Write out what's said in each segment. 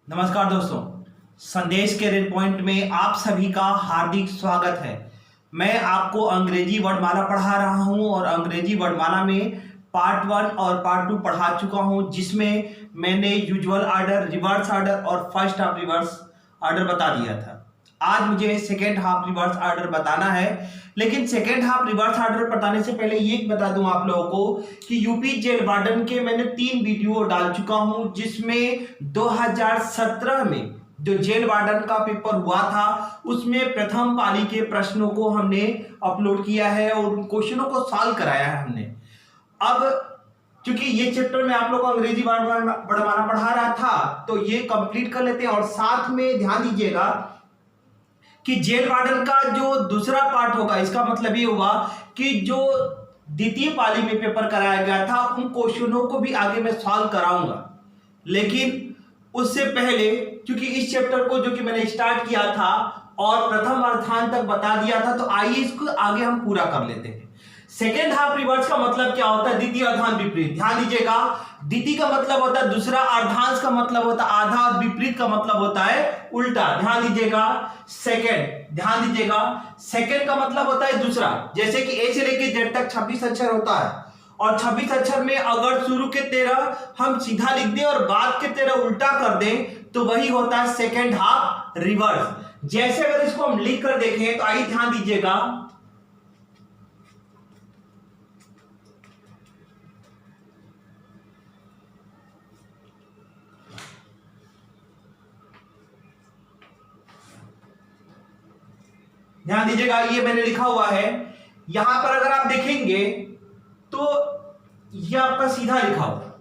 नमस्कार दोस्तों, संदेश कैरियर पॉइंट में आप सभी का हार्दिक स्वागत है। मैं आपको अंग्रेजी वर्णमाला पढ़ा रहा हूं और अंग्रेजी वर्णमाला में पार्ट 1 और पार्ट 2 पढ़ा चुका हूं, जिसमें मैंने यूजुअल ऑर्डर, रिवर्स ऑर्डर और फर्स्ट हाफ रिवर्स ऑर्डर बता दिया था। आज मुझे सेकेंड हाफ रिवर्स ऑर्डर बताना है, लेकिन सेकेंड हाफ रिवर्स ऑर्डर बताने से पहले ये बता दूं आप लोगों को कि यूपी जेल वार्डन के मैंने 3 वीडियो डाल चुका हूं, जिसमें 2017 में जो जेल वार्डन का पेपर हुआ था उसमें प्रथम पाली के प्रश्नों को हमने अपलोड किया है और उन क्वेश्चनों को सॉल्व कराया है हमने। अब क्योंकि ये चैप्टर में आप लोग को अंग्रेजी वर्णमाला पढ़ा रहा था तो ये कंप्लीट कर लेते हैं। और साथ में ध्यान दीजिएगा कि जेल वार्डन का जो दूसरा पार्ट होगा, इसका मतलब ये होगा कि जो द्वितीय पाली में पेपर कराया गया था उन क्वेश्चनों को भी आगे मैं सॉल्व कराऊंगा। लेकिन उससे पहले क्योंकि इस चैप्टर को जो कि मैंने स्टार्ट किया था और प्रथम अर्थांत तक बता दिया था, तो आइए इसको आगे हम पूरा कर लेते हैं। सेकेंड हाफ रिवर्स का मतलब क्या होता है? द्वितीय अर्धांत विपरीत। ध्यान दीजिएगा, द्वितीय का मतलब होता है दूसरा, अर्धांश का मतलब होता है आधा और विपरीत का मतलब होता है उल्टा। ध्यान दीजिएगा, सेकेंड, ध्यान दीजिएगा, सेकेंड का मतलब होता है दूसरा। जैसे कि ए से लेके जेड तक 26 अक्षर होता है और 26 अक्षर में अगर शुरू के 13 हम सीधा लिख दें और बाद के 13 उल्टा कर दें तो वही होता है सेकेंड हाफ रिवर्स। जैसे अगर इसको हम लिख कर देखें तो आइए ध्यान दीजिएगा, ध्यान दीजिएगा, ये मैंने लिखा हुआ है। यहां पर अगर आप देखेंगे तो ये आपका सीधा लिखा हुआ,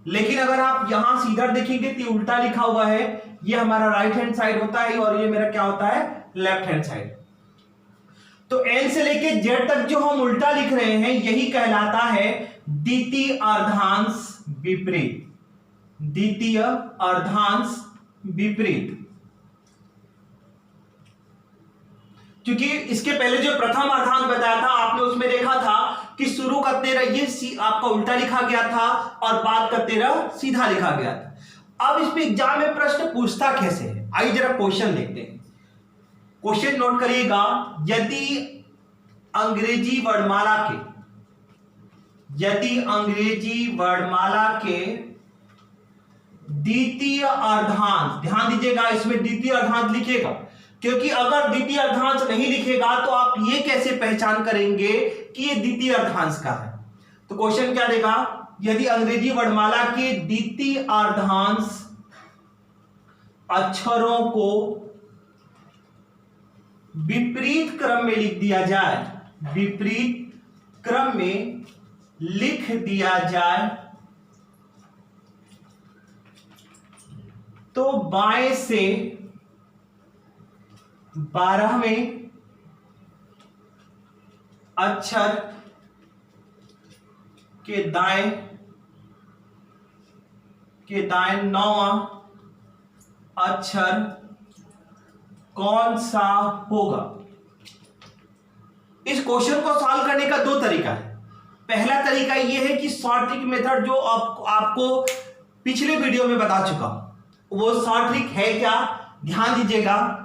लेकिन अगर आप यहां सीधा देखेंगे तो उल्टा लिखा हुआ है। ये हमारा राइट हैंड साइड होता है और ये मेरा क्या होता है? Left hand side. तो एल से लेके जेड तक जो हम उल्टा लिख रहे हैं यही कहलाता है द्वितीय अर्धांश विपरीत। द्वितीय अर्धांश विपरीत। क्योंकि इसके पहले जो प्रथम अर्थांत बताया था आपने, उसमें देखा था कि शुरू का 13 ये आपका उल्टा लिखा गया था और बाद का 13 सीधा लिखा गया था। अब इस पे एग्जाम में प्रश्न पूछता कैसे है, आइए जरा क्वेश्चन देखते हैं। क्वेश्चन नोट करिएगा, यदि अंग्रेजी वर्णमाला के द्वितीय अर्धांश, ध्यान दीजिएगा इसमें द्वितीय अर्धांश लिखेगा, क्योंकि अगर द्वितीय अर्धांश नहीं लिखेगा तो आप ये कैसे पहचान करेंगे कि ये द्वितीय अर्धांश का है। तो क्वेश्चन क्या देगा, यदि अंग्रेजी वर्णमाला के द्वितीय अर्धांश अक्षरों को विपरीत क्रम में लिख दिया जाए, विपरीत क्रम में लिख दिया जाए तो बाएं से 12वें अक्षर के दाएं 9वां अक्षर कौन सा होगा? इस क्वेश्चन को सॉल्व करने का 2 तरीका है। पहला तरीका यह है कि शॉर्ट ट्रिक मेथड, जो आपको पिछले वीडियो में बता चुका हूं, वो शॉर्ट ट्रिक है क्या? ध्यान दीजिएगा,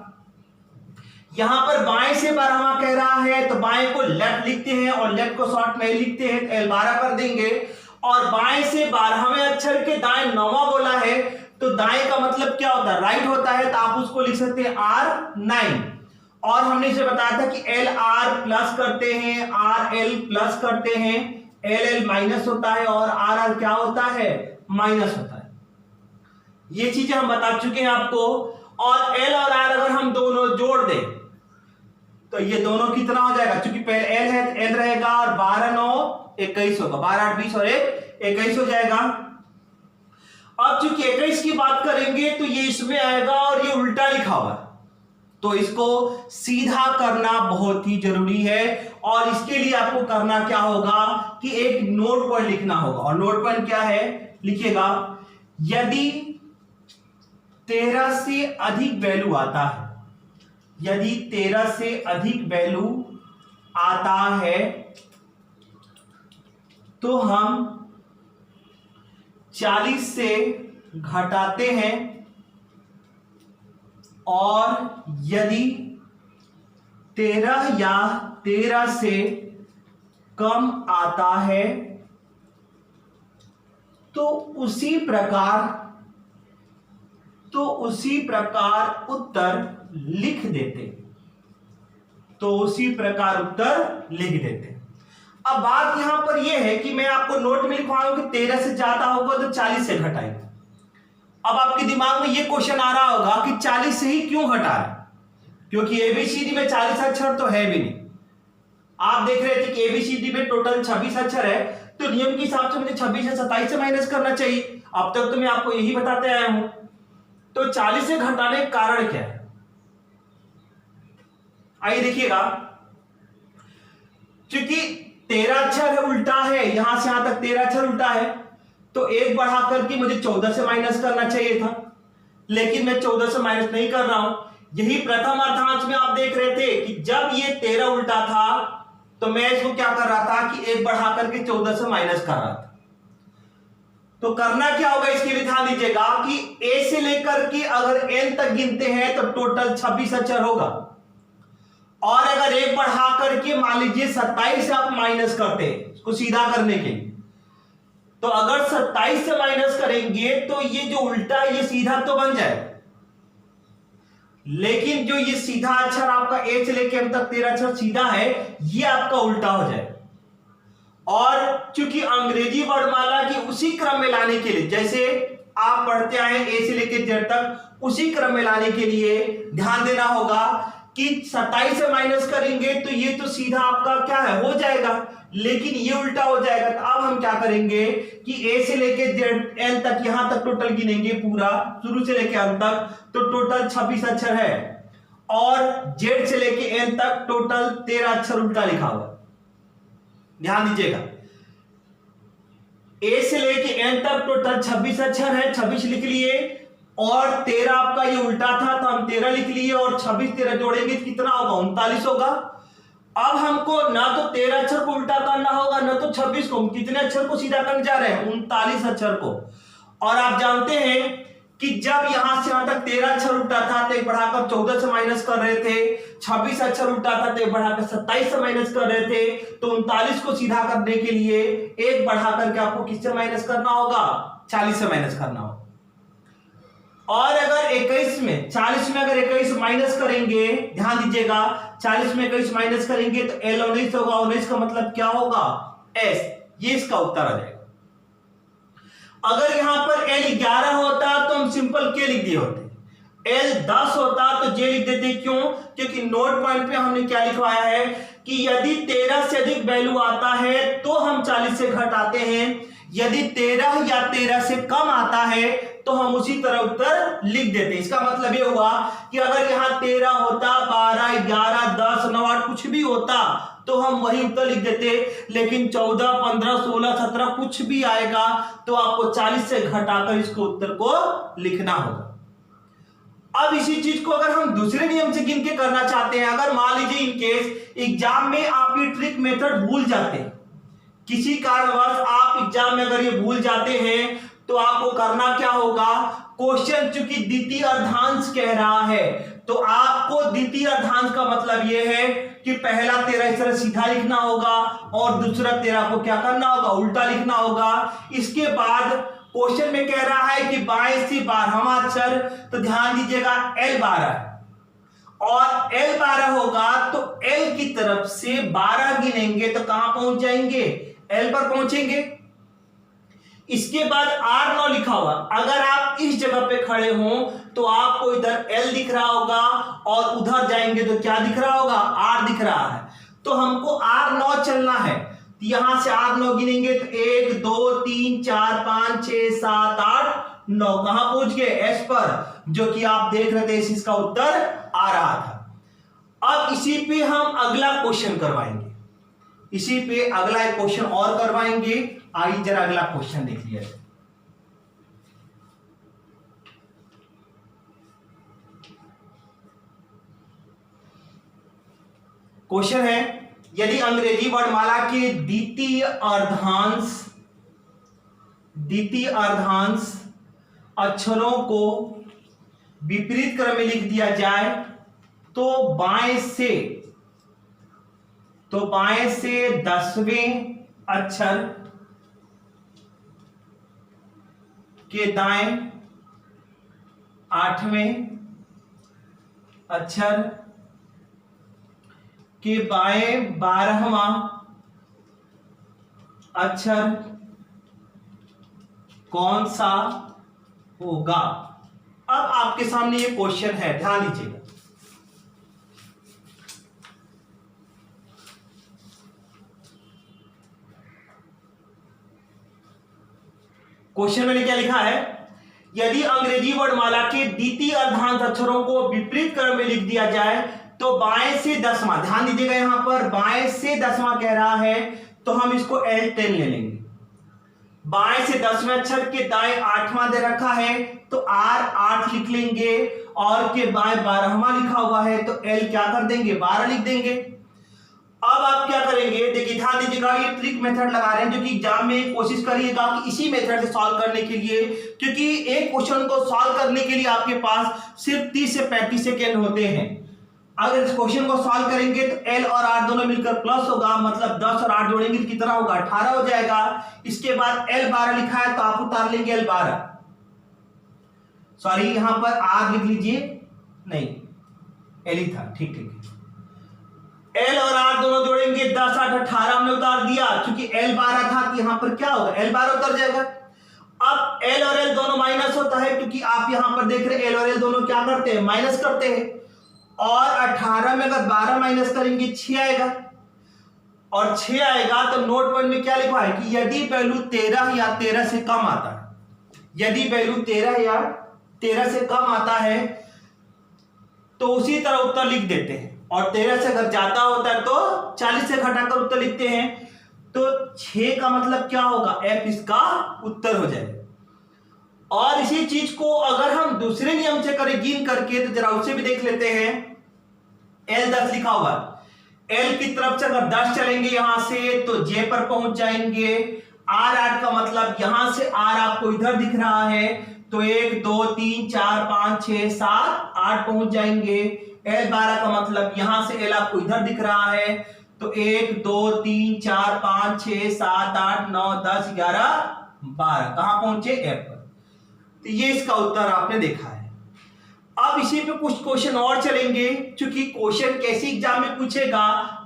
यहां पर बाएं से 12वां कह रहा है तो बाएं को लेफ्ट लिखते हैं और लेफ्ट को शॉर्ट में लिखते हैं, L12 कर देंगे। और बाएं से 12वें अक्षर के दाएं 9वां बोला है तो दाएं का मतलब क्या होता है? राइट होता है, तो आप उसको लिख सकते हैं R9। और हमने इसे बताया था कि LR प्लस करते हैं, RL प्लस करते हैं, LL माइनस होता है और RR क्या होता है? माइनस होता है। ये चीजें हम बता चुके हैं आपको। और L और R अगर हम दोनों जोड़ दें तो ये दोनों कितना हो जाएगा? क्योंकि पहले L है, L रहेगा और 12 9 21 होगा, 12 8 20 और 1 21 हो जाएगा। अब चूंकि 21 की बात करेंगे तो ये इसमें आएगा और ये उल्टा लिखा हुआ है, तो इसको सीधा करना बहुत ही जरूरी है। और इसके लिए आपको करना क्या होगा कि एक नोट पॉइंट लिखना होगा। और नोट पॉइंट क्या है? लिखिएगा, यदि 13 से अधिक वैल्यू आता है, यदि 13 से अधिक वैल्यू आता है तो हम 40 से घटाते हैं और यदि 13 या 13 से कम आता है तो उसी प्रकार उत्तर लिख देते। अब बात यहां पर यह है कि मैं आपको नोट में लिखवाऊं कि 13 से ज्यादा होगा तो 40 से घटाएं। अब आपके दिमाग में यह क्वेश्चन आ रहा होगा कि 40 से ही क्यों घटा रहे, क्योंकि एबीसीडी में 40 अक्षर तो है भी नहीं। आप देख रहे थे कि एबीसीडी में टोटल 26 अक्षर है, तो नियम के हिसाब से मुझे 26 से 27 से माइनस करना चाहिए। अब तक तो मैं आपको यही बताते आया हूं। तो 40 से घटाने का कारण क्या है, आइए देखिएगा। क्योंकि 13 अक्षर है, उल्टा है, यहां से यहां तक 13 अक्षर उल्टा है, तो एक बढ़ा करके मुझे 14 से माइनस करना चाहिए था, लेकिन मैं 14 से माइनस नहीं कर रहा हूं। यही प्रथम अर्धांश में आप देख रहे थे कि जब ये 13 उल्टा था तो मैं इसको क्या कर रहा था कि एक बढ़ा करके 14 से माइनस कर रहा था। तो करना क्या होगा, इसके लिए ध्यान दीजिएगा कि ए से लेकर के अगर एन तक गिनते हैं तो टोटल 26 अक्षर होगा, और अगर एक बढ़ा करके मान लीजिए 27 से आप माइनस करते हैं इसको सीधा करने के लिए, तो अगर 27 से माइनस करेंगे तो ये जो उल्टा है ये सीधा तो बन जाए, लेकिन जो ये सीधा अक्षर आपका ए से लेकर एम तक 13 अक्षर सीधा है, ये आपका उल्टा हो जाए। और चूंकि अंग्रेजी वर्णमाला की उसी क्रम में लाने के लिए, जैसे आप पढ़ते आए ए से लेकर जेड तक, उसी क्रम में लाने के लिए ध्यान देना होगा कि 27 से माइनस करेंगे तो ये तो सीधा आपका क्या है हो जाएगा, लेकिन ये उल्टा हो जाएगा। तो अब हम क्या करेंगे कि ए से लेकर जेड एन तक, यहां तक टोटल गिनेंगे पूरा शुरू से लेकर अंत तक, तो टोटल 26 अक्षर है, और जेड से लेकर एन तक टोटल 13 अक्षर उल्टा लिखा हुआ। ध्यान दीजिएगा, ए से लेके एन तक टोटल 26 अक्षर है, 26 लिख लिए, और 13 आपका ये उल्टा था तो हम 13 लिख लिए, और 26 13 जोड़ेंगे कितना होगा, 39 होगा। अब हमको ना तो 13 अक्षर को उल्टा करना होगा, ना तो 26 को। कितने अक्षर को सीधा करने जा रहे हैं, 39 अक्षर को। और आप जानते हैं कि जब यहां से यहां तक 13 अक्षर उल्टा था तो एक बढ़ाकर 14 से माइनस कर रहे थे, 26 अक्षर उल्टा था तो एक बढ़ाकर 27 से माइनस कर रहे थे, तो 39 को सीधा करने के लिए एक बढ़ा करके आपको किससे माइनस करना होगा, 40 से माइनस करना होगा। और अगर 21 में 40 में अगर 21 माइनस करेंगे, ध्यान दीजिएगा, 40 में 21 माइनस करेंगे तो L 19 होगा, 19 का मतलब क्या होगा, S। ये इसका उत्तर आ जाएगा। अगर यहां पर L 11 होता तो हम सिंपल K लिख दिए होते, L 10 होता तो J लिख देते। क्यों, क्योंकि नोट पॉइंट पे हमने क्या लिखवाया है कि यदि 13 से अधिक वैल्यू आता है तो हम 40 से घटाते हैं, यदि 13 या 13 से कम आता है तो हम उसी तरह उत्तर लिख देते हैं। इसका मतलब ये हुआ कि अगर यहां 13 होता, 12, 11, 10, 9, 8 कुछ भी होता तो हम वही उत्तर लिख देते, लेकिन 14, 15, 16, 17 कुछ भी आएगा तो आपको 40 से घटाकर इसको उत्तर को लिखना होगा। अब इसी चीज को अगर हम दूसरे नियम से गिन के करना चाहते हैं, अगर मान लीजिए इन केस एग्जाम में आप ये ट्रिक मेथड भूल जाते हैं, किसी कारणवश आप एग्जाम में अगर ये भूल जाते हैं तो आपको करना क्या होगा, क्वेश्चन चूंकि द्वितीय अर्धांश कह रहा है तो आपको द्वितीय अर्धांश का मतलब यह है कि पहला 13 इस तरह सीधा लिखना होगा और दूसरा 13 को क्या करना होगा, उल्टा लिखना होगा। इसके बाद क्वेश्चन में कह रहा है कि 22 से 12वां अक्षर, तो ध्यान दीजिएगा L12 है, और L12 होगा तो L की तरफ से 12 गिनेंगे तो कहां पहुंच जाएंगे, L पर पहुंचेंगे। इसके बाद R9 लिखा हुआ, अगर आप इस जगह पे खड़े हो तो आपको इधर L दिख रहा होगा और उधर जाएंगे तो क्या दिख रहा होगा, R दिख रहा है। तो हमको R9 चलना है, यहां से R9 गिनेंगे तो 1 2 3 4 5 6 7 8 9, कहां पहुंच गए, S पर, जो कि आप देख रहे थे इसका उत्तर आ रहा था। अब इसी पे हम अगला क्वेश्चन करवाएंगे, इसी पे अगला एक क्वेश्चन और करवाएंगे। आइए जरा अगला क्वेश्चन देख लिया। क्वेश्चन है, यदि अंग्रेजी वर्णमाला के द्वितीय अर्धांश अक्षरों को विपरीत क्रम में लिख दिया जाए तो बाएं से 10वें अक्षर के दाएं 8वें अक्षर के बाएं 12वां अक्षर कौन सा होगा। अब आपके सामने ये क्वेश्चन है, ध्यान दीजिएगा। क्वेश्चन मैंने क्या लिखा है, यदि अंग्रेजी वर्णमाला के द्वितीय अर्धांत अक्षरों को विपरीत क्रम में लिख दिया जाए तो बाएं से 10वां, ध्यान दीजिएगा यहां पर बाएं से 10वां कह रहा है तो हम इसको L10 ले लेंगे। बाएं से 10वें अक्षर के दाएं 8वां दे रखा है तो R8 लिख लेंगे, और के बाएं 12वां लिखा हुआ है तो L क्या कर देंगे 12 लिख देंगे। अब आप क्या करेंगे, देखिए ध्यान दीजिएगा, ये ट्रिक मेथड लगा रहे हैं जो कि एग्जाम में कोशिश करिएगा कि इसी मेथड से सॉल्व करने के लिए, क्योंकि एक क्वेश्चन को सॉल्व करने के लिए आपके पास सिर्फ 30 से 35 सेकेंड होते हैं। अगर इस क्वेश्चन को सॉल्व करेंगे तो L और R दोनों मिलकर प्लस होगा, मतलब 10 और 8 जोड़ेंगे तो कितना होगा 18 हो जाएगा। इसके बाद L12 लिखा है तो आप उतार लेंगे L12, सॉरी यहां पर R लिख लीजिए, नहीं L ही था, ठीक है। L और R दोनों जोड़ेंगे 10 8 18 हमने उतार दिया, क्योंकि L12 था कि यहां पर क्या होगा L12 उतर जाएगा। अब L और L दोनों माइनस होता है, क्योंकि आप यहां पर देख रहे हैं L और L दोनों क्या करते हैं माइनस करते हैं, और 18 में अगर 12 माइनस करेंगे 6 आएगा, और 6 आएगा तो नोट पॉइंट में क्या लिखा है कि यदि वैल्यू 13 या 13 से कम आता है, यदि वैल्यू 13 या 13 से कम आता है तो उसी तरह उत्तर लिख देते हैं, और 13 से अगर ज्यादा होता है तो 40 से घटाकर उत्तर लिखते हैं। तो 6 का मतलब क्या होगा F इसका उत्तर हो जाएगा। और इसी चीज को अगर हम दूसरे नियम से करें गिन करके तो जरा उसे भी देख लेते हैं। L10 लिखा हुआ, L की तरफ से अगर 10 चलेंगे यहां से तो J पर पहुंच जाएंगे। R8 का मतलब यहां से R आपको इधर दिख रहा है तो 1 2 3 4 5 6 7 8 पहुंच जाएंगे। L12 का मतलब यहां से L आपको इधर दिख रहा है तो 1 2 3 4 5 6 7 8 9 10 11 12 कहां पहुंचे F पर। तो ये इसका उत्तर आपने देखा है। अब इसी पे कुछ क्वेश्चन और चलेंगे, क्योंकि क्वेश्चन कैसे एग्जाम में पूछेगा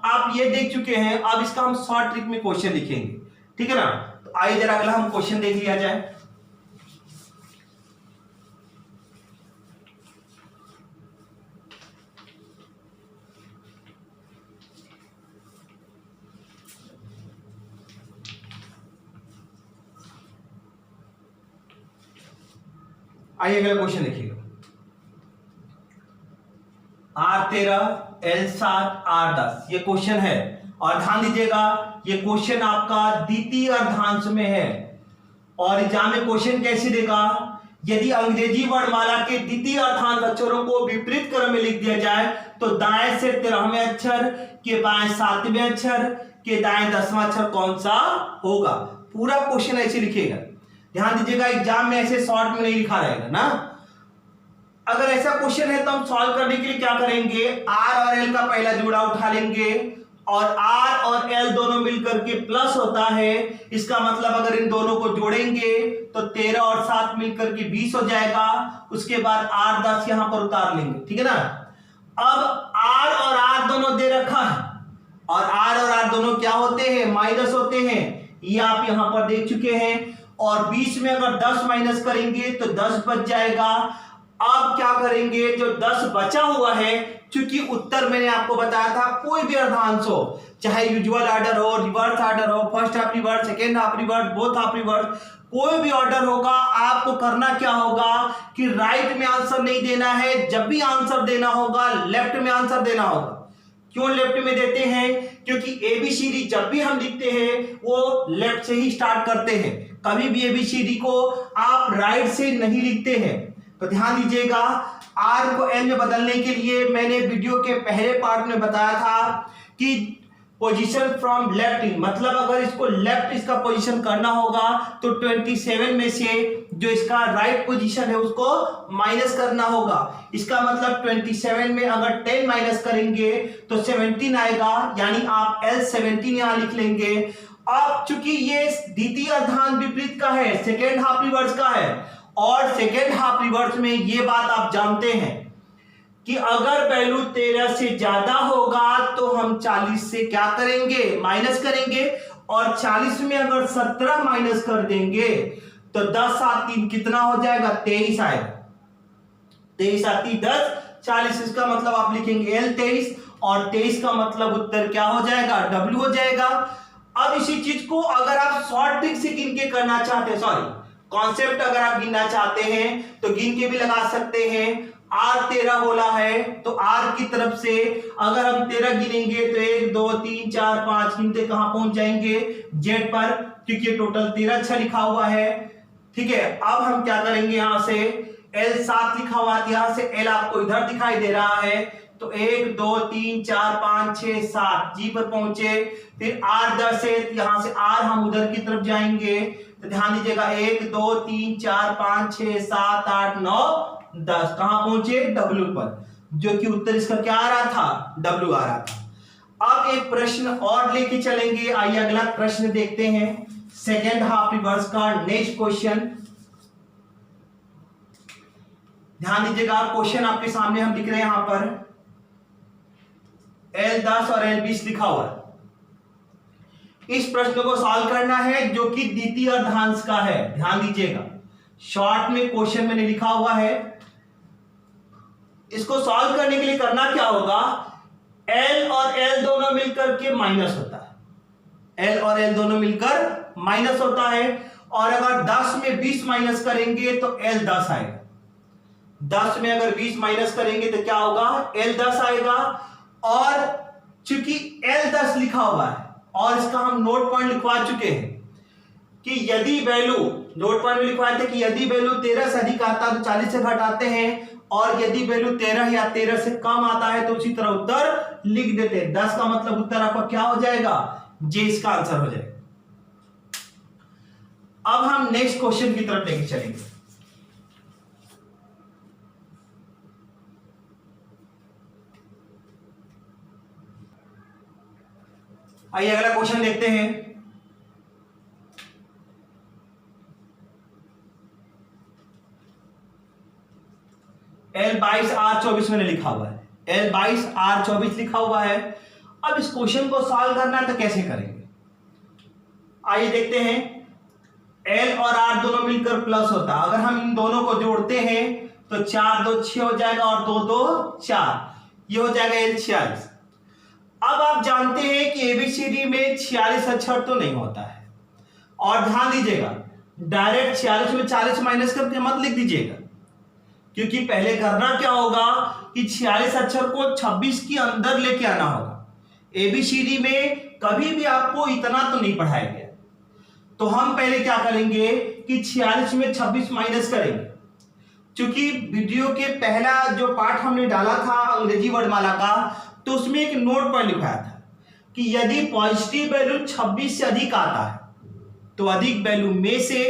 आप ये देख चुके हैं। अब इसका हम शॉर्ट ट्रिक में क्वेश्चन लिखेंगे, ठीक है ना। तो आइए जरा अगला हम क्वेश्चन देख लिया जाए। आइए अगला क्वेश्चन देखिएगा। R13 L7 R10 ये क्वेश्चन है, और ध्यान दीजिएगा ये क्वेश्चन आपका द्वितीय अर्धांश में है। और एग्जाम में क्वेश्चन कैसे देगा, यदि अंग्रेजी वर्णमाला के द्वितीय अर्धांत अक्षरों को विपरीत क्रम में लिख दिया जाए तो दाएं से 13वें अक्षर के बाएं 7वें अक्षर के दाएं 10वां अक्षर कौन सा होगा। पूरा क्वेश्चन ऐसे लिखेगा, ध्यान दीजिएगा एग्जाम में ऐसे शॉर्ट में नहीं लिखा रहेगा ना। अगर ऐसा क्वेश्चन है तो हम सॉल्व करने के लिए क्या करेंगे, R और L का पहला जोड़ा उठा लेंगे, और R और L दोनों मिलकर के प्लस होता है। इसका मतलब अगर इन दोनों को जोड़ेंगे तो 13 और 7 मिलकर के 20 हो जाएगा। उसके बाद R10 यहां पर उतार लेंगे, ठीक है ना। अब R और R दोनों दे रखा है, और R और R दोनों क्या होते हैं माइनस होते हैं, ये आप यहां पर देख चुके हैं। और 20 में अगर 10 माइनस करेंगे तो 10 बच जाएगा। अब क्या करेंगे, जो 10 बचा हुआ है, क्योंकि उत्तर मैंने आपको बताया था कोई भी अर्धांश हो, चाहे यूजुअल ऑर्डर हो, रिवर्स ऑर्डर हो, first half reverse, second half reverse, both half reverse, कोई भी ऑर्डर होगा, आपको करना क्या होगा कि राइट में आंसर नहीं देना है। जब भी आंसर देना होगा लेफ्ट में आंसर देना होगा। क्यों लेफ्ट में देते हैं, क्योंकि एबीसीडी जब भी हम लिखते हैं वो लेफ्ट से ही स्टार्ट करते हैं, कभी भी एबीसीडी को आप राइट से नहीं लिखते हैं। तो ध्यान दीजिएगा, आर को एल में बदलने के लिए मैंने वीडियो के पहले पार्ट में बताया था कि पोजीशन फ्रॉम लेफ्ट इन, मतलब अगर इसको लेफ्ट इसका पोजीशन करना होगा तो 27 में से जो इसका राइट पोजीशन है उसको माइनस करना होगा। इसका मतलब 27 में अगर 10 माइनस करेंगे तो 17 आएगा, यानी आप L17 यहां लिख लेंगे। अब चूंकि ये द्वितीय अर्धांश विपरीत का है, सेकेंड हाफ रिवर्स का है, और सेकेंड हाफ रिवर्स में ये बात आप जानते हैं कि अगर वैल्यू 13 से ज्यादा होगा तो हम 40 से क्या करेंगे, माइनस करेंगे, और 40 में अगर 17 माइनस कर देंगे तो 10 7 3 कितना हो जाएगा, 23 आएगा। 23 7 3 10 40, इसका मतलब आप लिखेंगे L23, और 23 का मतलब उत्तर क्या हो जाएगा, W हो जाएगा। अब इसी चीज को अगर आप शॉर्ट ट्रिक से गिन के करना चाहते हैं, सॉरी कॉन्सेप्ट अगर आप गिनना चाहते हैं तो गिन के भी लगा सकते हैं। R 13 बोला है तो R की तरफ से अगर हम 13 गिनेंगे तो 1 2 3 4 5 गिनते कहां पहुंच जाएंगे, Z पर, क्योंकि टोटल 13 अच्छा लिखा हुआ है। ठीक है, अब हम क्या करेंगे, यहां से L7 लिखा हुआ है, यहां से L आपको इधर दिखाई दे रहा है, तो 1 2 3 4 5 6 7 G पर पहुंचे। फिर R 10 है, यहां से R हम उधर की तरफ जाएंगे, तो ध्यान दीजिएगा 1 2 3 4 5 6 7 8 9 10 कहां पहुंचे, W पर, जो कि उत्तर इसका क्या आ रहा था, W आ रहा था। अब एक प्रश्न और लेके चलेंगे, आइए अगला प्रश्न देखते हैं, सेकेंड हाफ रिवर्स का नेक्स्ट क्वेश्चन। ध्यान दीजिएगा, क्वेश्चन आपके सामने हम लिख रहे हैं, यहां पर L10 और L20 लिखा हुआ है। इस प्रश्न को सॉल्व करना है जो कि द्वितीय अर्धांश का है। ध्यान दीजिएगा, शॉर्ट में क्वेश्चन मैंने लिखा हुआ है। इसको सॉल्व करने के लिए करना क्या होगा, L और L दोनों मिलकर के माइनस होता है, L और L दोनों मिलकर माइनस होता है, और अगर 10 में 20 माइनस करेंगे तो L 10 आएगा। 10 में अगर 20 माइनस करेंगे तो क्या होगा, L 10 आएगा। और चूंकि L 10 लिखा हुआ है और इसका हम नोट पॉइंट लिखवा चुके हैं कि यदि वैल्यू, नोट पॉइंट में लिखवाए थे कि यदि वैल्यू 13 से अधिक आता है तो 40 से घटाते हैं, और यदि वैल्यू 13 या 13 से कम आता है तो उसी तरह उत्तर लिख देते हैं। 10 का मतलब उत्तर आपका क्या हो जाएगा, जे इसका आंसर हो जाएगा। अब हम नेक्स्ट क्वेश्चन की तरफ लेके चलेंगे। आइए अगला क्वेश्चन देखते हैं। L22 R24 मैंने लिखा हुआ है, L22 R24 लिखा हुआ है। अब इस क्वेश्चन को सॉल्व करना है तो कैसे करेंगे, आइए देखते हैं। L और R दोनों मिलकर प्लस होता है, अगर हम इन दोनों को जोड़ते हैं तो 4 2 6 हो जाएगा, और 2 2 4, ये हो जाएगा L46। अब आप जानते हैं कि एबीसीडी में 46 अक्षर तो नहीं होता है, और ध्यान दीजिएगा डायरेक्ट 46 में 40 माइनस करके मत लिख दीजिएगा, क्योंकि पहले करना क्या होगा कि 46 अक्षर को 26 के अंदर लेके आना होगा। एबीसीडी में कभी भी आपको इतना तो नहीं पढ़ाया गया, तो हम पहले क्या करेंगे कि 46 में 26 माइनस करेंगे। क्योंकि वीडियो के पहला जो पार्ट हमने डाला था अंग्रेजी वर्णमाला का, तो उसमें एक नोट पॉइंट लिखाया था कि यदि पॉजिटिव वैल्यू 26 से अधिक आता है तो अधिक वैल्यू में से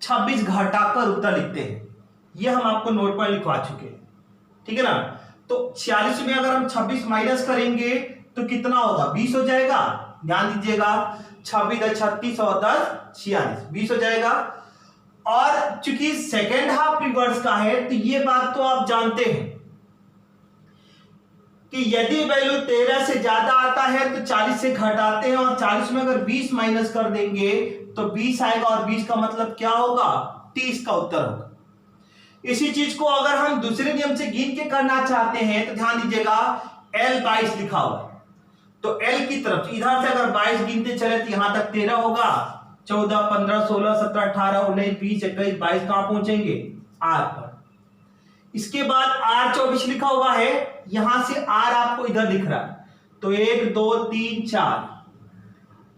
26 घटाकर उत्तर लिखते हैं। यह हम आपको नोट पॉइंट लिखवा चुके हैं, ठीक है ना। तो 46 में अगर हम 26 माइनस करेंगे तो कितना होगा, 20 हो जाएगा। ध्यान दीजिएगा, 26 36 और 10 46, 20 हो जाएगा। और चूंकि सेकेंड हाफ रिवर्स का है तो ये बात तो आप जानते हैं कि यदि वैल्यू 13 से ज्यादा आता है तो 40 से घटाते हैं, और 40 में अगर 20 माइनस कर देंगे तो 20 आएगा, और 20 का मतलब क्या होगा, 30 का उत्तर होगा। इसी चीज को अगर हम दूसरे नियम से गिन के करना चाहते हैं तो ध्यान दीजिएगा L22 लिखा हुआ है, तो L की तरफ इधर से अगर 22 गिनते चले तो यहां तक 13 होगा, 14 15 16 17 18 19 20 21 22 कहां पहुंचेंगे, R पर। इसके बाद R24 लिखा हुआ है, यहां से R आपको इधर दिख रहा है, तो 1 2 3 4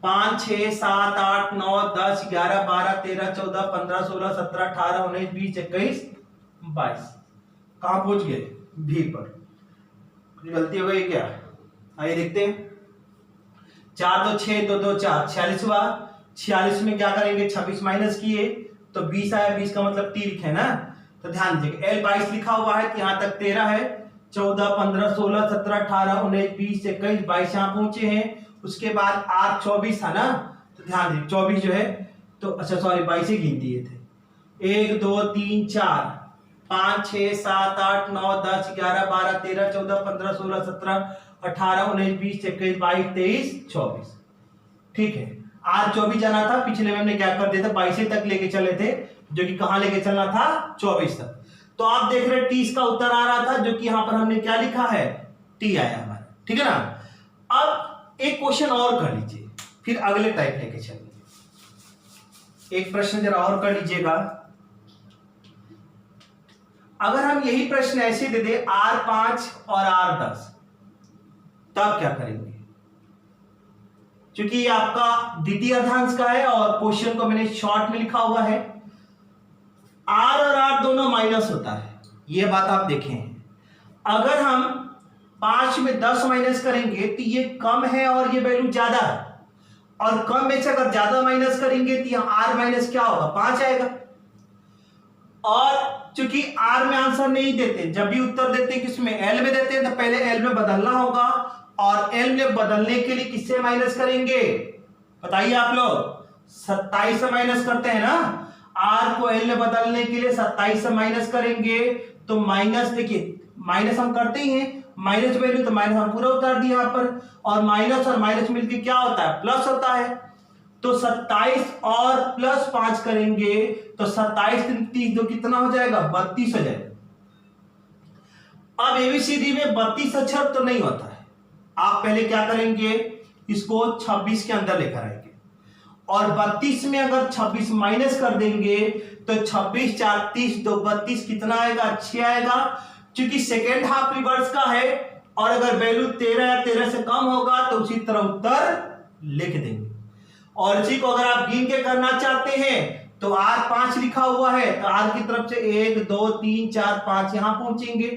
5 6 7 8 9 10 11 12 13 14 15 16 17 18 19 20 21 22 कहां पहुंच गए, भी पर। गलती हो गई क्या, आइए देखते हैं। 4 2 6 2 2 4 46 हुआ, 46 में क्या करेंगे, 26 माइनस किए तो 20 आया, 20 का मतलब 3 लिखे ना, तो ध्यान दीजिएगा L 22 लिखा हुआ है, यहाँ तक 13 है, 14, 15, 16, 17, 18, 19, 20, 21, 22 यहाँ पहुंचे हैं। उसके बाद R 24 था ना, तो ध्यान दीजिए 24 जो है, तो अच्छा सॉरी 22 ही गिन दिए थे, 1 2 3 4 5 6 7 8 9 10 11 12 13 14 15 16 17 18 19 20 21 22 23 24। ठीक है, आज 24 जाना था, पिछले में हमने क्या कर दिया था 22 तक लेके चले थे, जो कि कहां लेके चलना था 24 तक। तो आप देख रहे हैं 30 का उत्तर आ रहा था, जो कि यहां पर हमने क्या लिखा है टी आया हमारा। ठीक है ना, अब एक क्वेश्चन और कर लीजिए, फिर अगले टाइप लेके चलेंगे। एक प्रश्न जरा और कर लीजिएगा। अगर हम यही प्रश्न ऐसे दे दे R5 और R10, तब क्या करेंगे? क्योंकि ये आपका द्वितीय अर्धांश का है और क्वेश्चन को मैंने शॉर्ट में लिखा हुआ है, R और R दोनों माइनस होता है, ये बात आप देखें। अगर हम 5 में 10 माइनस करेंगे तो ये कम है और ये वैल्यू ज्यादा है, और कम में से अगर ज्यादा माइनस करेंगे तो यहां R माइनस क्या होगा 5 आएगा। और चूंकि R में आंसर नहीं देते, जब भी उत्तर देते हैं किसमें L में देते हैं, तो पहले L में बदलना होगा, और L में बदलने के लिए किससे माइनस करेंगे बताइए आप लोग? 27 से माइनस करते हैं ना, R को L में बदलने के लिए 27 से माइनस करेंगे, तो माइनस देखिए माइनस हम करते ही हैं, माइनस वैल्यू तो माइनस हम पूरा उतार दिए यहां पर, और माइनस मिलकर क्या होता है प्लस होता है, तो 27 और प्लस 5 करेंगे तो 27 30 जो कितना हो जाएगा 32 हो जाएगा। अब एबीसीडी में 32 अक्षर तो नहीं होता है, आप पहले क्या करेंगे इसको 26 के अंदर लेकर आएंगे, और 32 में अगर 26 माइनस कर देंगे तो 26 4 30 2 32 कितना आएगा 6 आएगा। क्योंकि सेकेंड हाफ रिवर्स का है, और अगर वैल्यू 13 या 13 से कम होगा तो उसी तरह उत्तर लिख देंगे। और इसी को अगर आप गिन के करना चाहते हैं तो R5 लिखा हुआ है, तो R की तरफ से 1 2 3 4 5 यहां पहुंचेंगे।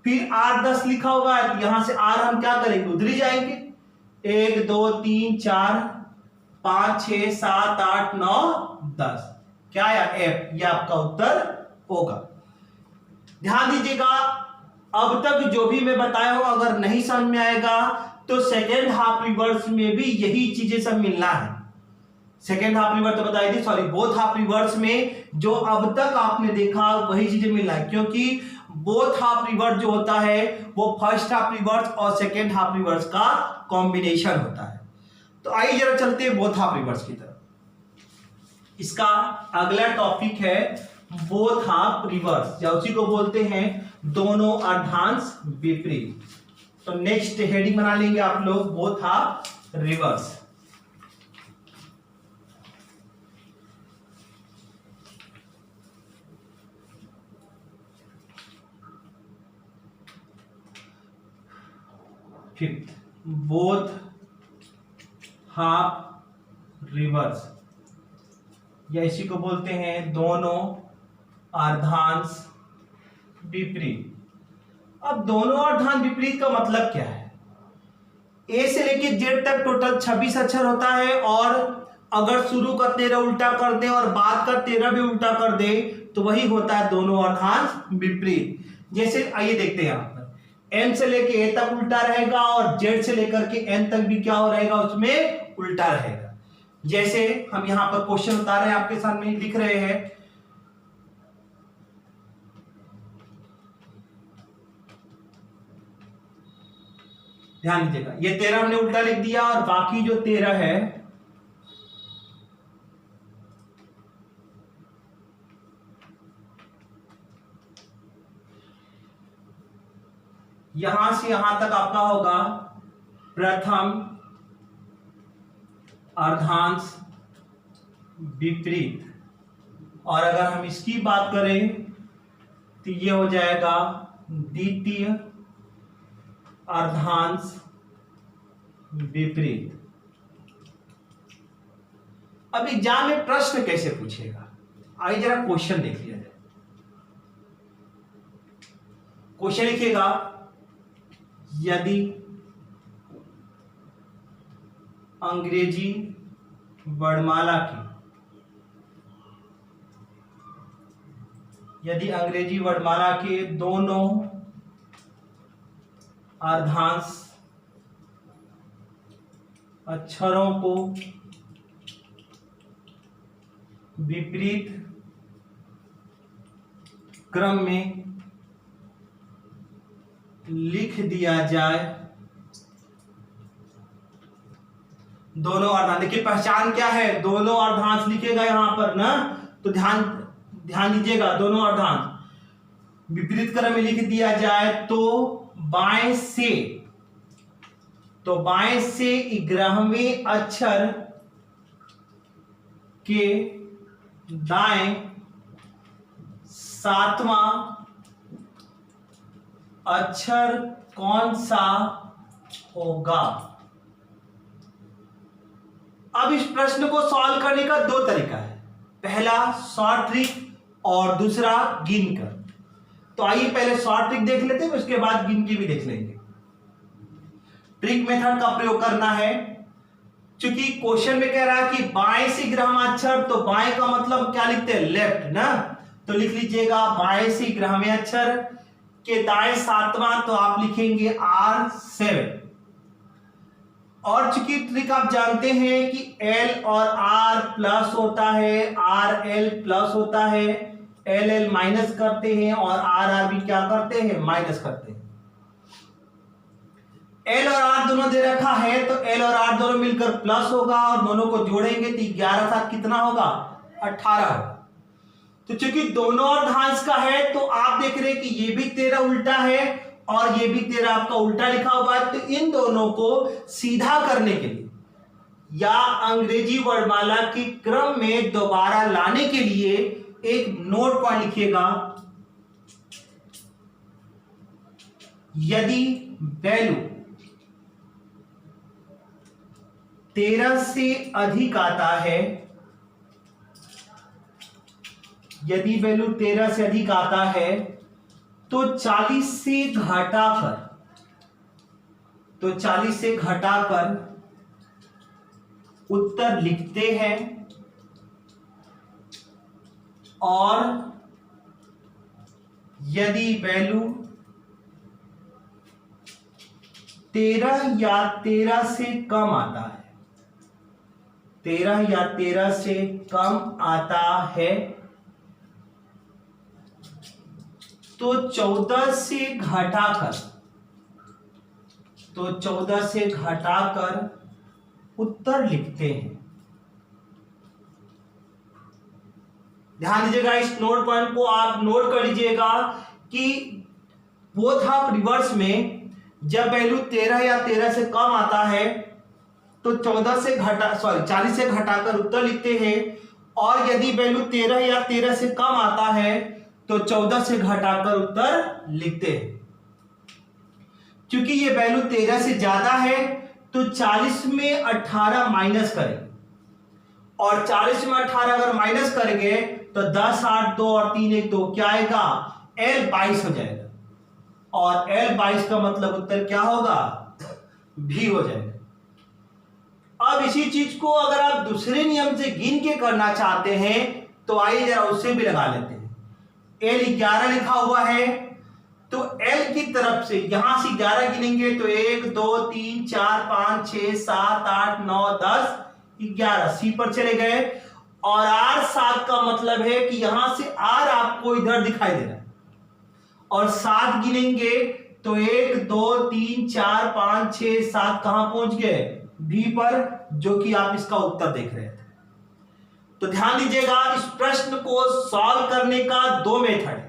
फिर R10 लिखा हुआ है, तो यहां से R हम क्या करेंगे उधर ही जाएंगे, 1 2 3 4 5 6 7 8 9 10, क्या आया F, ये आपका उत्तर होगा। ध्यान दीजिएगा, अब तक जो भी मैं बताया हूं अगर नहीं समझ में आएगा तो सेकेंड हाफ रिवर्स में भी यही चीजें सब मिलना है। सेकेंड हाफ रिवर्स तो बताई थी, सॉरी बोथ हाफ रिवर्स में जो अब तक आपने देखा वही चीजें मिलना है, क्योंकि बोथ हाफ रिवर्स जो होता है वो फर्स्ट हाफ रिवर्स और सेकेंड हाफ रिवर्स का कॉम्बिनेशन होता है। तो आइए जरा चलते हैं बोथ हाफ रिवर्स की तरफ। इसका अगला टॉपिक है बोथ हाफ रिवर्स, या उसी को बोलते हैं दोनों अर्धांश विपरीत। तो नेक्स्ट हेडिंग बना लेंगे आप लोग both half reverse. Fifth, both half reverse, या इसी को बोलते हैं दोनों अर्धांश विपरीत। अब दोनों अर्धांश विपरीत का मतलब क्या है? ए से लेके जेड तक टोटल 26 अक्षर होता है, और अगर शुरू का 13 उल्टा कर दे और बाद का 13 भी उल्टा कर दे तो वही होता है दोनों अर्धांश विपरीत। जैसे आइए देखते हैं, यहां पर एम से लेके ए तक उल्टा रहेगा, और जेड से लेकर के एन तक भी क्या हो रहेगा उसमें उल्टा रहेगा। जैसे हम यहां पर क्वेश्चन उतार रहे हैं, आपके सामने लिख रहे हैं, ध्यान दीजिएगा, ये 13 हमने उल्टा लिख दिया, और बाकी जो 13 है यहां से यहां तक आपका होगा प्रथम अर्धांश विपरीत, और अगर हम इसकी बात करें तो ये हो जाएगा द्वितीय अर्धांश विपरीत। अब एग्जाम में प्रश्न कैसे पूछेगा, आइए जरा क्वेश्चन देख लिया जाए। क्वेश्चन लिखिएगा, यदि अंग्रेजी वर्णमाला की यदि अंग्रेजी वर्णमाला के दोनों अर्धांश अक्षरों को विपरीत क्रम में लिख दिया जाए, दोनों अर्धांश, देखिए पहचान क्या है, दोनों अर्धांश लिखेगा यहां पर ना, तो ध्यान दीजिएगा, दोनों अर्धांश विपरीत क्रम में लिख दिया जाए तो बाएं से 11वें अक्षर के दाएं 7वां अक्षर कौन सा होगा। अब इस प्रश्न को सॉल्व करने का दो तरीका है, पहला शॉर्ट ट्रिक और दूसरा गिन कर। तो आइए पहले शॉर्ट ट्रिक देख लेते हैं, उसके बाद गिन के भी देख लेंगे। ट्रिक मेथड का प्रयोग करना है, क्योंकि क्वेश्चन में कह रहा है कि बाएं से 11वां अक्षर, तो बाएं का मतलब क्या लिखते हैं, लेफ्ट ना, तो लिख लीजिएगा बाएं से 11वें अक्षर के दाएं 7वां, तो आप लिखेंगे R7। और चूंकि ट्रिक आप जानते हैं कि L और R प्लस होता है, RL प्लस होता है, LL माइनस करते हैं और RR भी क्या करते हैं, माइनस करते हैं। L और R दोनों दे रखा है, तो L और R दोनों मिलकर प्लस होगा और दोनों को जोड़ेंगे तो 11 साथ कितना होगा, 18 होगा। तो चूंकि दोनों अर्धांश का है, तो आप देख रहे हैं कि ये भी 13 उल्टा है और ये भी 13 आपका उल्टा लिखा हुआ है, तो इन दोनों को सीधा करने के लिए या अंग्रेजी वर्णमाला के क्रम में दोबारा लाने के लिए एक नोट पॉइंट लिखिएगा। यदि वैल्यू 13 से अधिक आता है, यदि वैल्यू 13 से अधिक आता है तो 40 से घटाकर उत्तर लिखते हैं, और यदि वैल्यू 13 या 13 से कम आता है, 13 या 13 से कम आता है, तो 14 से घटाकर उत्तर लिखते हैं। ध्यान दीजिएगा, इस नोट पॉइंट को आप नोट कर लीजिएगा कि बोथ ऑफ रिवर्स में जब वैल्यू 13 या 13 से कम आता है तो 40 से घटाकर उत्तर लिखते हैं, और यदि वैल्यू 13 या 13 से कम आता है तो 14 से घटाकर उत्तर लिखते हैं। क्योंकि ये वैल्यू 13 से ज्यादा है तो 40 में 18 माइनस करें, और 40 में 18 अगर माइनस करेंगे तो 10 8 2 और 3 1 2 क्या आएगा, L 22 हो जाएगा, और L 22 का मतलब उत्तर क्या होगा, भी हो जाएगा। अब इसी चीज को अगर आप दूसरे नियम से गिन के करना चाहते हैं तो आइए जरा उससे भी लगा लेते हैं। L 11 लिखा हुआ है, तो L की तरफ से यहां से 11 गिनेंगे तो 1 2 3 4 5 6 7 8 9 10 11 सी पर चले गए, और R 7 का मतलब है कि यहां से R आपको इधर दिखाई दे रहा है, और 7 गिनेंगे तो 1 2 3 4 5 6 7 कहां पहुंच गए, B पर, जो कि आप इसका उत्तर देख रहे थे। तो ध्यान दीजिएगा, इस प्रश्न को सॉल्व करने का दो मेथड है।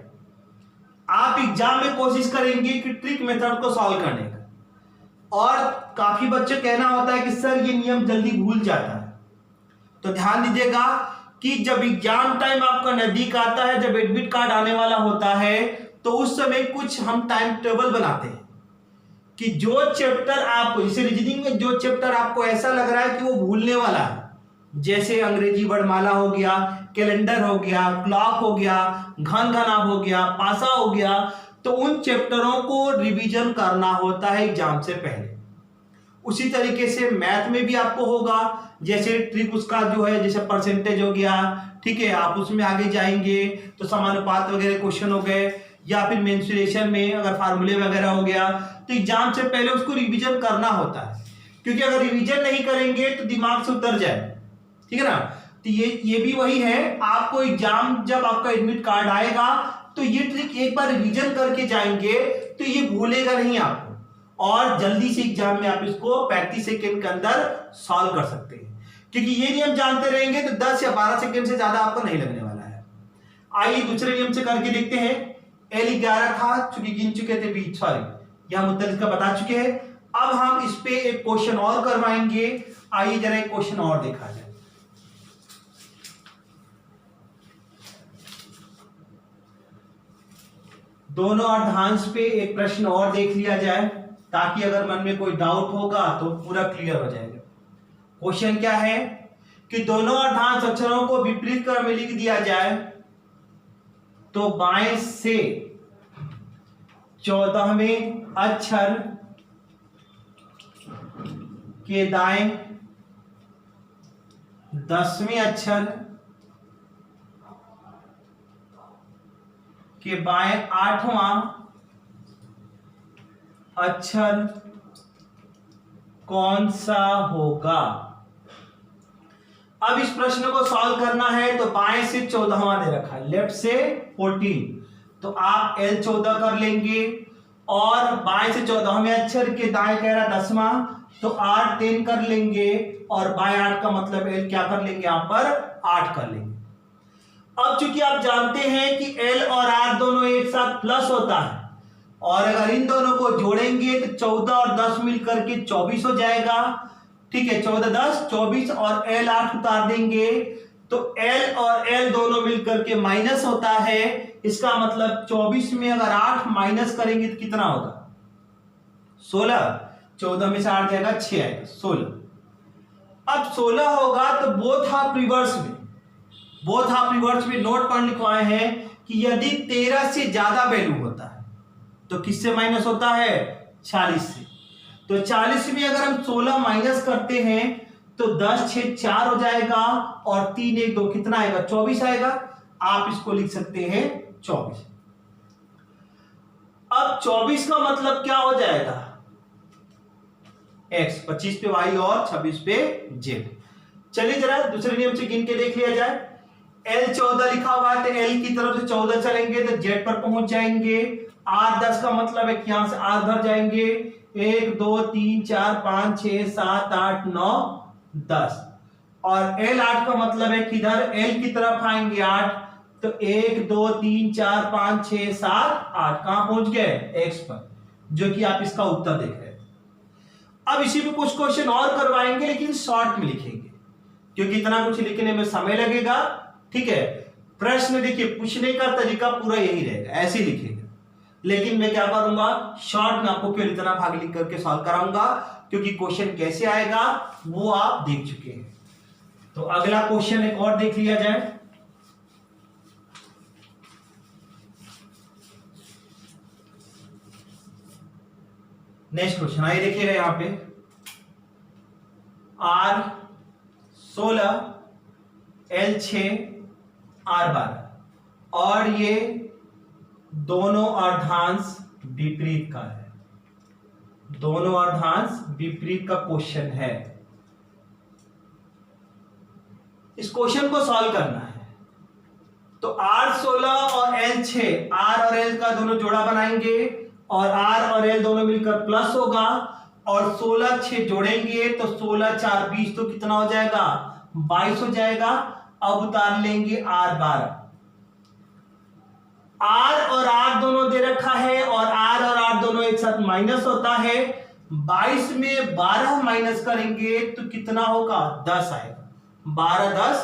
आप एग्जाम में कोशिश करेंगे कि ट्रिक मेथड को सॉल्व करने का, और काफी बच्चे कहना होता है कि सर ये नियम जल्दी भूल जाता है। तो ध्यान दीजिएगा कि जब एग्जाम टाइम आपका नजदीक आता है, जब एडमिट कार्ड आने वाला होता है, तो उस समय कुछ हम टाइम टेबल बनाते हैं कि जो चैप्टर आपको, जैसे रीजनिंग में जो चैप्टर आपको ऐसा लग रहा है कि वो भूलने वाला है, जैसे अंग्रेजी वर्णमाला हो गया, कैलेंडर हो गया, क्लॉक हो गया, घन घनाभ हो गया, पासा हो गया, तो उन चैप्टरों को रिवीजन करना होता है एग्जाम से पहले। उसी तरीके से मैथ में भी आपको होगा, जैसे ट्रिक उसका जो है, जैसे परसेंटेज हो गया, ठीक है, आप उसमें आगे जाएंगे तो समानुपात वगैरह क्वेश्चन हो गए, या फिर मेंसुरेशन में अगर फार्मूले वगैरह हो गया, तो एग्जाम से पहले उसको रिवीजन करना होता है, क्योंकि अगर रिवीजन नहीं करेंगे तो दिमाग से उतर जाए, ठीक है ना। तो ये भी वही है, आपको एग्जाम जब आपका एडमिट कार्ड आएगा तो ये ट्रिक एक बार रिवीजन करके जाएंगे तो ये भूलेगा नहीं आपको, और जल्दी से एग्जाम में आप इसको 35 सेकेंड के अंदर सॉल्व कर सकते हैं, क्योंकि ये नियम जानते रहेंगे तो 10 या 12 सेकेंड से ज्यादा आपको नहीं लगने वाला है। आइए दूसरे नियम से करके देखते हैं। L11 था, चूंकि गिन चुके थे 20, सॉरी, यह हम उत्तर इसका बता चुके हैं। अब हम इस पे एक क्वेश्चन और करवाएंगे। आइए जरा एक क्वेश्चन और देखा जाए। दोनों अर्धांश पे एक प्रश्न और देख लिया जाए, ताकि अगर मन में कोई डाउट होगा तो पूरा क्लियर हो जाएगा। क्वेश्चन क्या है कि दोनों अर्धांश अक्षरों को विपरीत क्रम में लिख दिया जाए तो बाएं से 14वें अक्षर के दाएं 10वें अक्षर के बाएं 8वां अक्षर कौन सा होगा। अब इस प्रश्न को सॉल्व करना है तो बाएं से 14वां दे रखा है, लेफ्ट से 14, तो आप L14 कर लेंगे, और बाएं से 14वें अक्षर के दाएं कह रहा 10वां, तो 8 10 कर लेंगे, और बाएं 8 का मतलब L क्या कर लेंगे, यहां पर 8 कर लेंगे। अब चूंकि आप जानते हैं कि L और R दोनों एक साथ प्लस होता है, और अगर इन दोनों को जोड़ेंगे तो 14 और 10 मिलकर के 24 हो जाएगा, ठीक है, 14 10 24, और L 8 उतार देंगे तो L और L दोनों मिलकर के माइनस होता है। इसका मतलब 24 में अगर 8 माइनस करेंगे तो कितना होगा, 16, 14 में से 8 जाएगा 6 आएगा, 16। अब 16 होगा तो बोथ हाफ रिवर्स में नोट पर लिखवाए हैं कि यदि 13 से ज्यादा वैल्यू होता है तो किससे माइनस होता है, 40 से। तो 40 में अगर हम 16 माइनस करते हैं तो 10 6 4 हो जाएगा, और 3 1 2 कितना आएगा, 24 आएगा। आप इसको लिख सकते हैं 24। अब 24 का मतलब क्या हो जाएगा, x, 25 पे y और 26 पे z। चलिए जरा दूसरे नियम से गिन के देख लिया जाए। L14 लिखा हुआ है तो L की तरफ से 14 चलेंगे तो Z पर पहुंच जाएंगे। R10 का मतलब है कि यहां से R धर जाएंगे, 1 2 3 4 5 6 7 8 9 10, और L8 का मतलब है कि इधर L की तरफ आएंगे 8, तो 1 2 3 4 5 6 7 8, कहां पहुंच गए, X पर, जो कि आप इसका उत्तर देख रहे हैं। अब इसी पे कुछ क्वेश्चन और करवाएंगे, लेकिन शॉर्ट में लिखेंगे, क्योंकि इतना कुछ लिखने में समय लगेगा, ठीक है। प्रश्न देखिए, पूछने का तरीका पूरा यही रहेगा, ऐसे लिखेगा, लेकिन मैं क्या करूंगा, शॉर्ट में आपको केवल इतना भाग लिख करके सॉल्व कराऊंगा, क्योंकि क्वेश्चन कैसे आएगा वो आप देख चुके हैं। तो अगला क्वेश्चन एक और देख लिया जाए। नेक्स्ट क्वेश्चन आइए देखिएगा, यहां पे R16 L6 R12, और ये दोनों अर्धांश विपरीत का है, दोनों अर्धांश विपरीत का क्वेश्चन है। इस क्वेश्चन को सॉल्व करना है तो R16 और L6, R और L का दोनों जोड़ा बनाएंगे, और R और L दोनों मिलकर प्लस होगा, और 16 6 जोड़ेंगे तो 16 4 20, तो कितना हो जाएगा, 22 हो जाएगा। अब उतार लेंगे R12। R और R दोनों दे रखा है, और R और R दोनों एक साथ माइनस होता है। 22 में 12 माइनस करेंगे तो कितना होगा, 10 आएगा, 12 10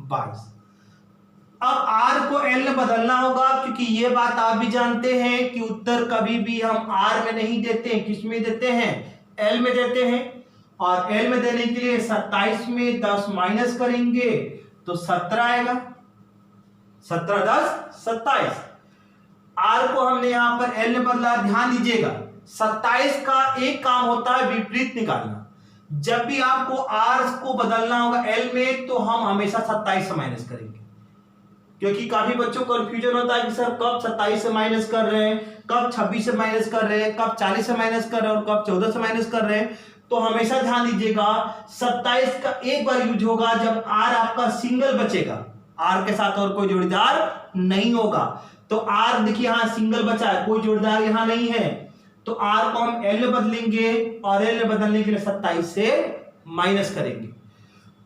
22। अब R को L में बदलना होगा, क्योंकि ये बात आप भी जानते हैं कि उत्तर कभी भी हम R में नहीं देते हैं, किस में देते हैं, L में देते हैं। और L में देने के लिए 27 में 10 माइनस करेंगे तो 17 आएगा, 17 10 27। R को हमने यहां पर L में बदला, ध्यान दीजिएगा 27 का एक काम होता है विपरीत निकालना, जब भी आपको आर को बदलना होगा एल में, तो हम हमेशा 27 से माइनस करेंगे, क्योंकि काफी बच्चों को कंफ्यूजन होता है कि सर कब 27 से माइनस कर रहे हैं, कब 26 से माइनस कर रहे हैं, कब 40 से माइनस कर रहे हैं और कब 14 से माइनस कर रहे हैं। तो हमेशा ध्यान दीजिएगा 27 का एक बार यूज होगा जब आर आपका सिंगल बचेगा, आर के साथ और कोई जोड़ीदार नहीं होगा। तो आर देखिए यहां सिंगल बचा है, कोई जोड़ीदार यहां नहीं है, तो आर को हम एल में बदलेंगे और एल में बदलने के लिए 27 से माइनस करेंगे।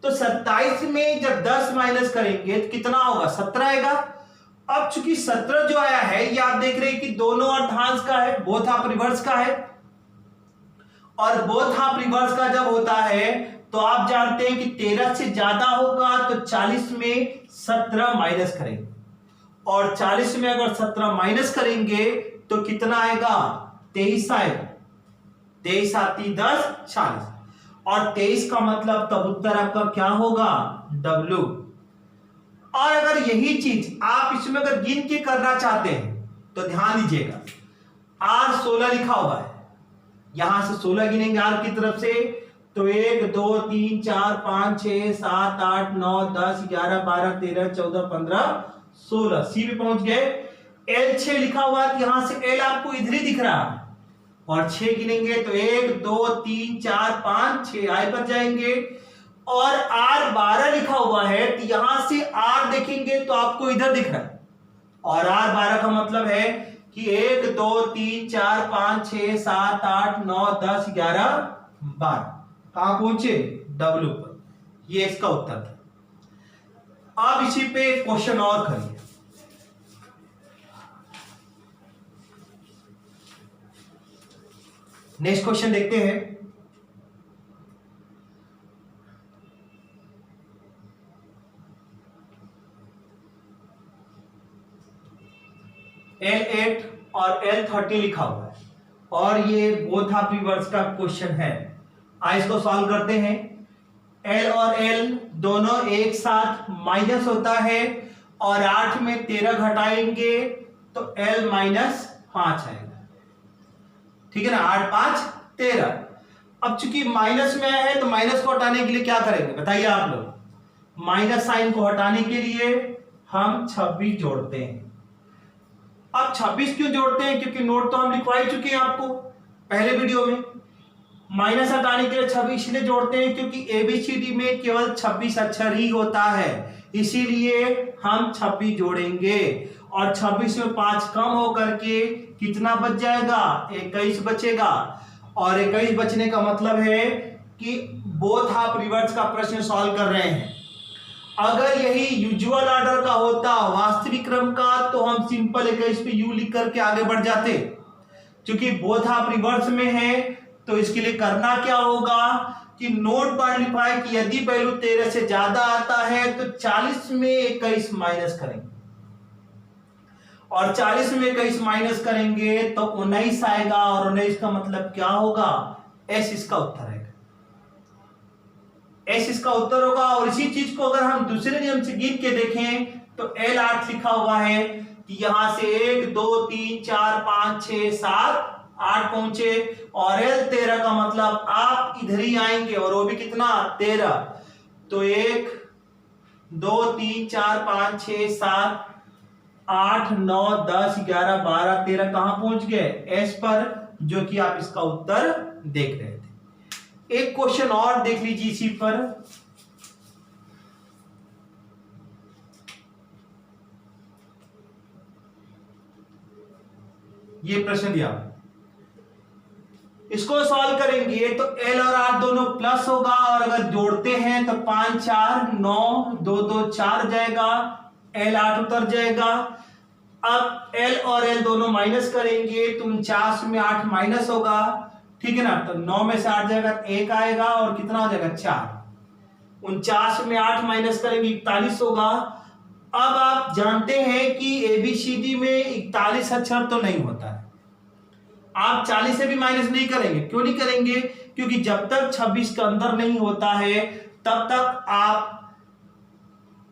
तो 27 में जब 10 माइनस करेंगे तो कितना होगा, 17 आएगा। अब चूंकि 17 जो आया है ये आप देख रहे हैं कि दोनों अर्धांश का है, बोथ हाफ रिवर्स का है, और बोथ हाफ रिवर्स का जब होता है तो आप जानते हैं कि 13 से ज्यादा होगा तो 40 में 17 माइनस करेंगे, और 40 में अगर 17 माइनस करेंगे तो कितना आएगा, 23 आएगा। 23 आती 10 40, और 23 का मतलब तब उत्तर आपका क्या होगा, W। और अगर यही चीज आप इसमें अगर गिन के करना चाहते हैं तो ध्यान दीजिएगा, R 16 लिखा हुआ है, यहां से 16 गिनेंगे R की तरफ से, तो 1 2 3 4 5 6 7 8 9 10 11 12 13 14 15 16, सी पे पहुंच गए। L 6 लिखा हुआ है, यहां से L आपको इधर ही दिख रहा है, और 6 गिनेंगे तो 1 2 3 4 5 6 आई पर जाएंगे। और R 12 लिखा हुआ है, तो यहां से R देखेंगे तो आपको इधर दिख रहा है, और R 12 का मतलब है कि 1 2 3 4 5 6 7 8 9 10 11 12, कहां पहुंचे, W पर। ये इसका उत्तर था। अब इसी पे क्वेश्चन और करिए। नेक्स्ट क्वेश्चन देखते हैं। L8 और L30 लिखा हुआ है, और ये बोथ हाफ रिवर्स का क्वेश्चन है। आज इसको सॉल्व करते हैं। L और L दोनों एक साथ माइनस होता है, और 8 में 13 घटाएंगे तो L माइनस 5 आएगा, ठीक है ना, 8 5 13। अब चूंकि माइनस में है तो माइनस को हटाने के लिए क्या करेंगे बताइए आप लोग, माइनस साइन को हटाने के लिए हम 26 जोड़ते हैं। अब 26 क्यों जोड़ते हैं, क्योंकि नोट तो हम लिखवा ही चुके हैं आपको पहले वीडियो में। माइनस हटाने के लिए 26 इसलिए जोड़ते हैं क्योंकि एबीसीडी में केवल 26 अक्षर ही होता है, इसीलिए हम 26 जोड़ेंगे, और 26 में 5 कम होकर के कितना बच जाएगा, 21 बचेगा। और 21 बचने का मतलब है कि बोथ हाफ रिवर्स का प्रश्न सॉल्व कर रहे हैं। अगर यही यूजुअल ऑर्डर का होता, वास्तविक क्रम का, तो हम सिंपल 21 पे यू लिख करके आगे बढ़ जाते। क्योंकि बोथ हाफ रिवर्स में है तो इसके लिए करना क्या होगा कि नोट मल्टीप्लाई कि यदि वैल्यू 13 से ज्यादा आता है तो 40 में 21 माइनस करेंगे, और 40 में 21 माइनस करेंगे तो 19 आएगा, और 19 का मतलब क्या होगा, एस इसका उत्तर आएगा, एस इसका उत्तर होगा। और इसी चीज को अगर हम दूसरे नियम से गिन के देखें तो L8 लिखा हुआ है कि यहां से 1 2 3 4 5 6 7 8 पहुंचे, और L13 का मतलब आप इधर ही आएंगे, और वो भी कितना 13, तो 1 2 3 4 5 6 7 8 9 10 11 12 13 कहां पहुंच गए, एस पर, जो कि आप इसका उत्तर देख रहे थे। एक क्वेश्चन और देख लीजिए इसी पर। ये प्रश्न दिया, इसको सॉल्व करेंगे तो L और R दोनों प्लस होगा, और अगर जोड़ते हैं तो 5 4 9 2 2 4 जाएगा, L8 उतर जाएगा। अब L और L दोनों माइनस करेंगे तो 49 में 8 माइनस होगा, ठीक है ना, तो 9 में से 8 जाएगा 1 आएगा, और कितना हो जाएगा 4। 49 में 8 माइनस करेंगे 41 होगा। अब आप जानते हैं कि एबीसीडी में 41 अक्षर तो नहीं होता है, आप 40 से भी माइनस नहीं करेंगे। क्यों नहीं करेंगे, क्योंकि जब तक 26 के अंदर नहीं होता है तब तक आप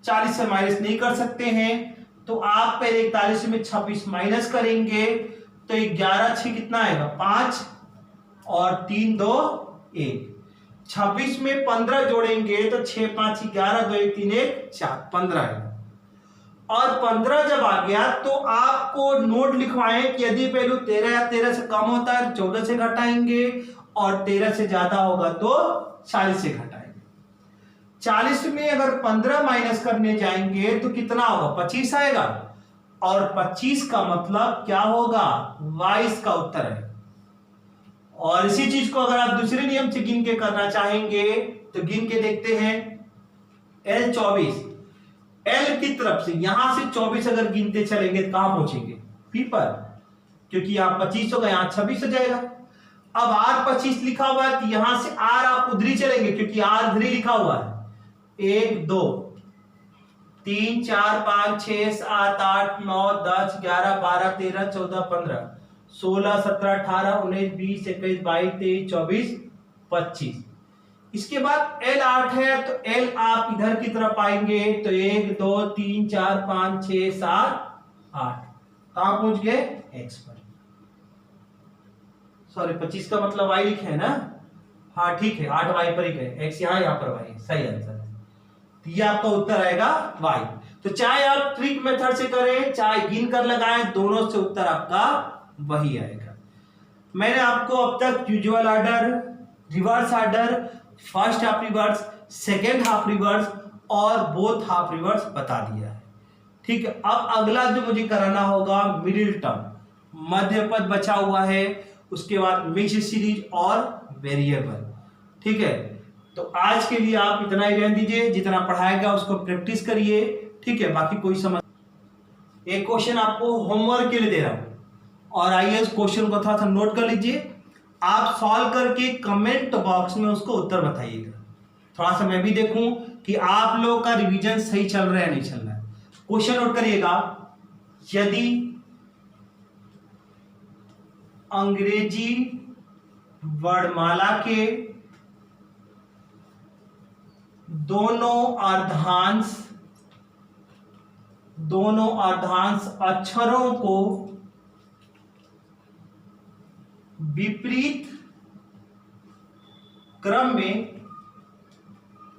40 से माइनस नहीं कर सकते हैं। तो आप पहले 41 में 26 माइनस करेंगे तो 11 6 कितना आएगा 5, और 3 2 1, 26 में 15 जोड़ेंगे तो 6 5 11 2 1 3 1 4 15 है। और 15 जब आ गया तो आपको नोट लिखवाएं कि यदि वैल्यू 13 या 13 से कम होता है 14 से घटाएंगे और 13 से ज्यादा होगा तो 40 से घटाएंगे। 40 में अगर 15 माइनस करने जाएंगे तो कितना होगा? 25 आएगा। और 25 का मतलब क्या होगा? 22 का उत्तर है। और इसी चीज को अगर आप दूसरे नियम से गिन के करना चाहेंगे तो गिन के देखते हैं। L 24, L की तरफ से यहां से 24 अगर गिनते चलेंगे तो कहां पहुंचेंगे? P पर, क्योंकि यहां 25 होगा, यहां 26 हो जाएगा। अब R 25 लिखा हुआ है तो यहां से R आप उधरी चलेंगे, क्योंकि R इधर लिखा हुआ है। 1 2 3 4 5 6 7 8 9 10 11 12 13 14 15 16 17 18 19 20 21 22 23 24 25। इसके बाद L 8 है तो L आप इधर की तरफ आएंगे तो 1 2 3 4 5 6 7 8। कहां पहुंच गए? X पर। सॉरी 25 का मतलब Y लिखे है ना? हाँ ठीक है, 8 Y पर ही गए, X यहां पर Y, सही आंसर है। तो ये आपका उत्तर आएगा Y। तो चाहे आप ट्रिक मेथड से करें चाहे गिन कर लगाएं, दोनों से उत्तर आपका वही आएगा। मैंने आपको अब तक usual order, reverse order, first half reverse, second half reverse और बोथ हाफ रिवर्स बता दिया है। ठीक है, अब अगला जो मुझे कराना होगा मिडिल टर्म, मध्य पद बचा हुआ है, उसके बाद मिक्स सीरीज और वेरिएबल। ठीक है, तो आज के लिए आप इतना ही रहने दीजिए, जितना पढ़ाएगा उसको प्रैक्टिस करिए। ठीक है, बाकी कोई समझ। एक क्वेश्चन आपको होमवर्क के लिए दे रहा हूं और आइए उस क्वेश्चन को थोड़ा सा नोट कर लीजिए। आप सॉल्व करके कमेंट बॉक्स में उसको उत्तर बताइएगा, थोड़ा सा मैं भी देखूं कि आप लोगों का रिवीजन सही चल रहा है नहीं चल रहा है। क्वेश्चन नोट करिएगा, यदि अंग्रेजी वर्णमाला के दोनों अर्धांश अक्षरों को विपरीत क्रम में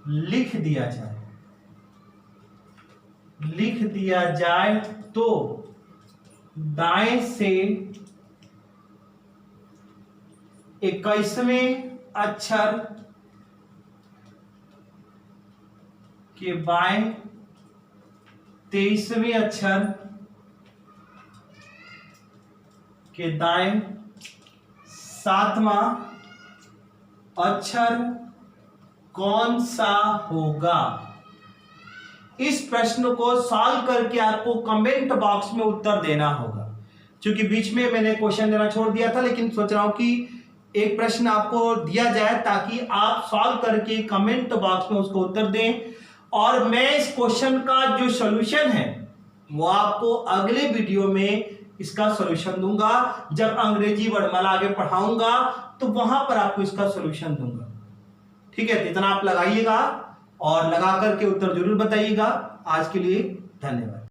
लिख दिया जाए तो दाएं से 21वें अक्षर के बाएं 23वें अक्षर के दाएं 7वां अक्षर कौन सा होगा? इस प्रश्न को सॉल्व करके आपको कमेंट बॉक्स में उत्तर देना होगा। क्योंकि बीच में मैंने क्वेश्चन देना छोड़ दिया था, लेकिन सोच रहा हूं कि एक प्रश्न आपको दिया जाए ताकि आप सॉल्व करके कमेंट बॉक्स में उसको उत्तर दें। और मैं इस क्वेश्चन का जो सॉल्यूशन है वो आपको अगले वीडियो में इसका सॉल्यूशन दूंगा। जब अंग्रेजी वर्णमाला आगे पढ़ाऊंगा तो वहां पर आपको इसका सॉल्यूशन दूंगा। ठीक है, इतना आप लगाइएगा और लगा करके उत्तर जरूर बताइएगा। आज के लिए धन्यवाद।